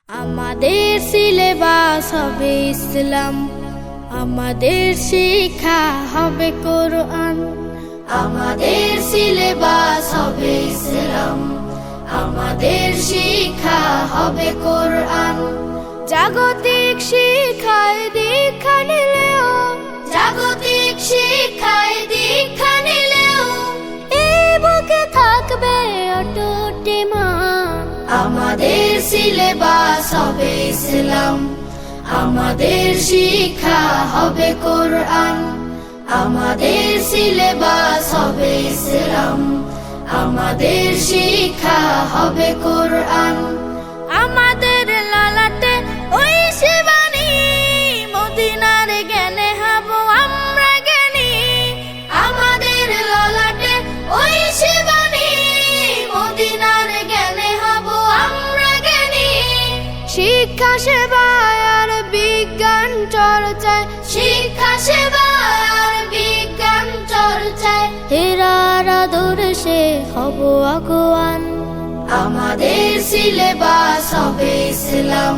আমাদের সিলেবাস হবে ইসলাম, আমাদের শিক্ষা হবে কোরআন। আমাদের সিলেবাস হবে ইসলাম, আমাদের শিক্ষা হবে কোরআন। জাগতিক শিক্ষায় দীক্ষা নিলেও, জাগতিক শিক্ষায় দীক্ষা নিলেও এই বুকে থাকবে অটুট ঈমান। আমাদের সিলেবাস হবে ইসলাম, আমাদের শিক্ষা হবে কোরআন। আমাদের সিলেবাস হবে ইসলাম, আমাদের শিক্ষা হবে কোরআন। আমাদের লালাটে ওই শিবানী, মদিনার জ্ঞানে হব আমরা জ্ঞানী। আমাদের লালাটে ওই শিবানী, মদিনার জ্ঞানে হব আমরা জ্ঞানী। শিক্ষা সেবায় আর বিজ্ঞান চর্চায়, শিক্ষা সেবায় আর বিজ্ঞান চর্চায় হেরার আদর্শে হব আগুয়ান। আমাদের সিলেবাস হবে ইসলাম,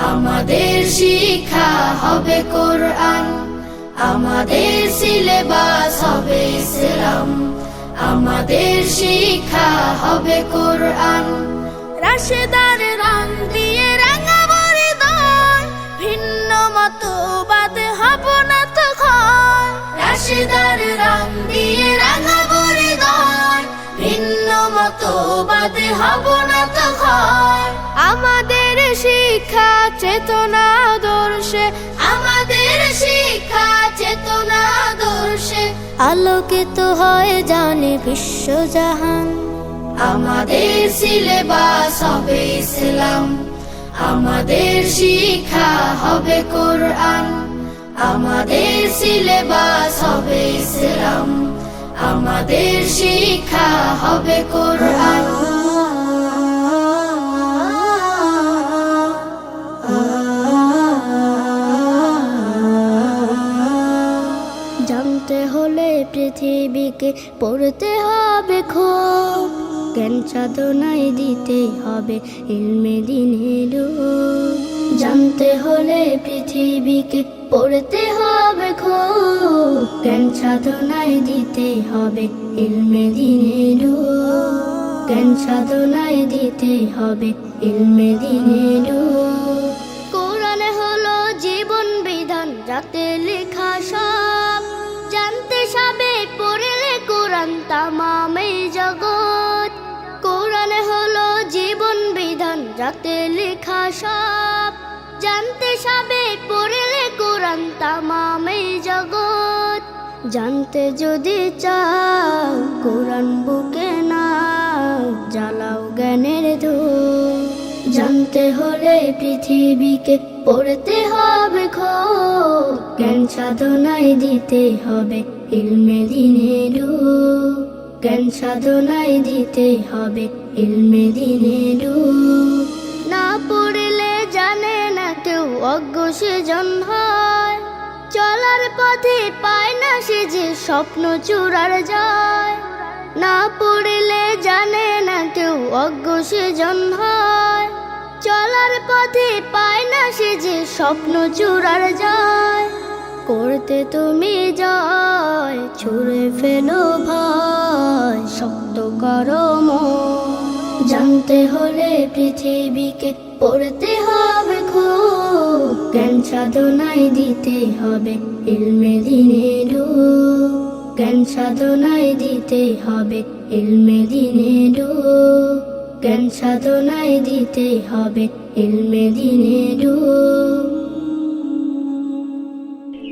আমাদের শিক্ষা হবে কোরআন। আমাদের সিলেবাস হবে ইসলাম, আমাদের শিক্ষা হবে কোরআন। রাশেদার রং দিয়ে রাঙাবো হৃদয়, ভিন্ন মতবাদ হব না তো ক্ষয়। রাশেদার রং দিয়ে রাঙাবো হৃদয়, ভিন্ন মতবাদ হব না তো ক্ষয়। আমাদের শিক্ষা চেতনা আদর্শে, আমাদের শিক্ষা চেতনা আদর্শে আলোকিত হয় জানে বিশ্বজাহান। আমাদের সিলেবাস হবে ইসলাম, আমাদের শিক্ষা হবে কোরআন। আমাদের সিলেবাস হবে ইসলাম, আমাদের শিক্ষা হবে কোরআন। জানতে হলে পৃথিবীকে পড়তে হবে খুব, জ্ঞান সাধনায় দিতে হবে ইলমে দ্বীনের রূপ। জানতে হলে পৃথিবীকে পড়তে হবে খুব, জ্ঞান সাধনায় দিতে হবে ইলমে দ্বীনের রূপ। জ্ঞান সাধনায় দিতে হবে ইলমে দ্বীনের রূপ। কোরআন হলো জীবন বিধান, যাতে লেখা সব জানতে সবে পড়লে কোরআন তামামে জগৎ। কোরআন হলো জীবন বিধান, যাতে লেখা সব জানতে সবে পড়লে কোরআন তামামে জগৎ। জানতে যদি চাও কোরআন বুকে নাও, জ্বালাও জ্ঞানের ধূপ। জানতে হলে পৃথিবীকে পড়তে হবে খুব, জ্ঞান সাধনায় দিতে হবে ইলমে দ্বীনের রূপ। জ্ঞান সাধনায় দিতে হবে ইলমে দ্বীনের রূপ। না পড়লে জানে না কেউ, অজ্ঞ সেজন হয়। চলার পথে পায় না সে যে স্বপ্ন চূড়ার যায়। না পড়লে জানে না কেউ, অজ্ঞ সেজন হয়। চলার পথে পায় না সে যে স্বপ্ন চূড়ার যায়। করতে তুমি জয়, ছুঁড়ে ফেলো ভয়, শক্ত করো মন। জানতে হলে পৃথিবীকে পড়তে হবে খুব, জ্ঞান সাধনায় দিতে হবে ইলমে দ্বীনের রূপ। জ্ঞান সাধনায় দিতে হবে ইলমে দ্বীনের রূপ। জ্ঞান সাধনায় দিতে হবে ইলমে দ্বীনের রূপ।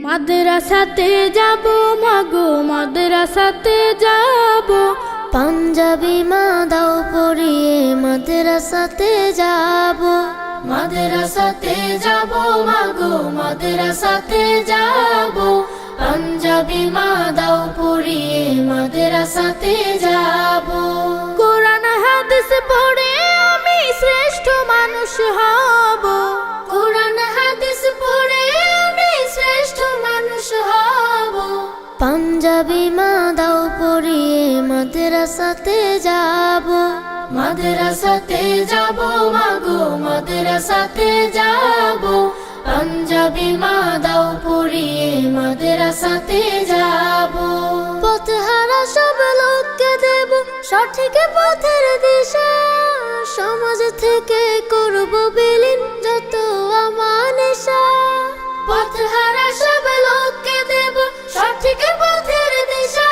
মাদ্রাসাতে যাব মাগো, মাদ্রাসাতে যাব, পাঞ্জাবি মা দাও পরিয়ে মাদ্রাসাতে যাব। মাদ্রাসাতে যাব মাগো, মাদ্রাসাতে যাব, পাঞ্জাবি মা দাও পরিয়ে মাদ্রাসাতে যাব। কোরআন হাদিস পড়ে আমি শ্রেষ্ঠ মানুষ হব। কোরআন হাদিস পড়ে আমি শ্রেষ্ঠ মানুষ হব। পাঞ্জাবি মা দাও পরিয়ে মাদ্রাসাতে যাব। মাদ্রাসাতে যাব মাগো, মাদ্রাসাতে মাদ্রাসাতে যাব, পাঞ্জাবি মা দাও পরিয়ে মাদ্রাসাতে যাব। পথহারা সব লোককে দেব সঠিক পথের দিশা, সমাজ থেকে করব বিলীন যত আমানিশা। পথহারা সব লোককে দেব সঠিক পথের দিশা,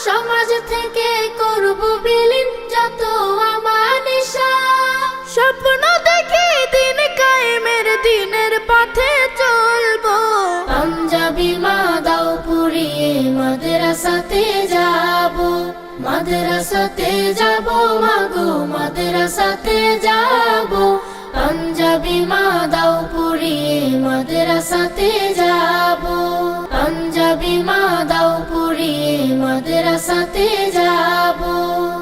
সমাজ থেকে করব বিলীন যত আমানিশা। স্বপ্ন দেখি দিন কায়েমের, দিনের পথে চলবো। পাঞ্জাবি মা দাও পরিয়ে মাদ্রাসাতে যাব, মাদ্রাসাতে যাব মাগো মাদ্রাসাতে যাব। পাঞ্জাবি মা দাও পরিয়ে মাদ্রাসাতে যাব, পাঞ্জাবি মা দাও পরিয়ে মাদ্রাসাতে যাব।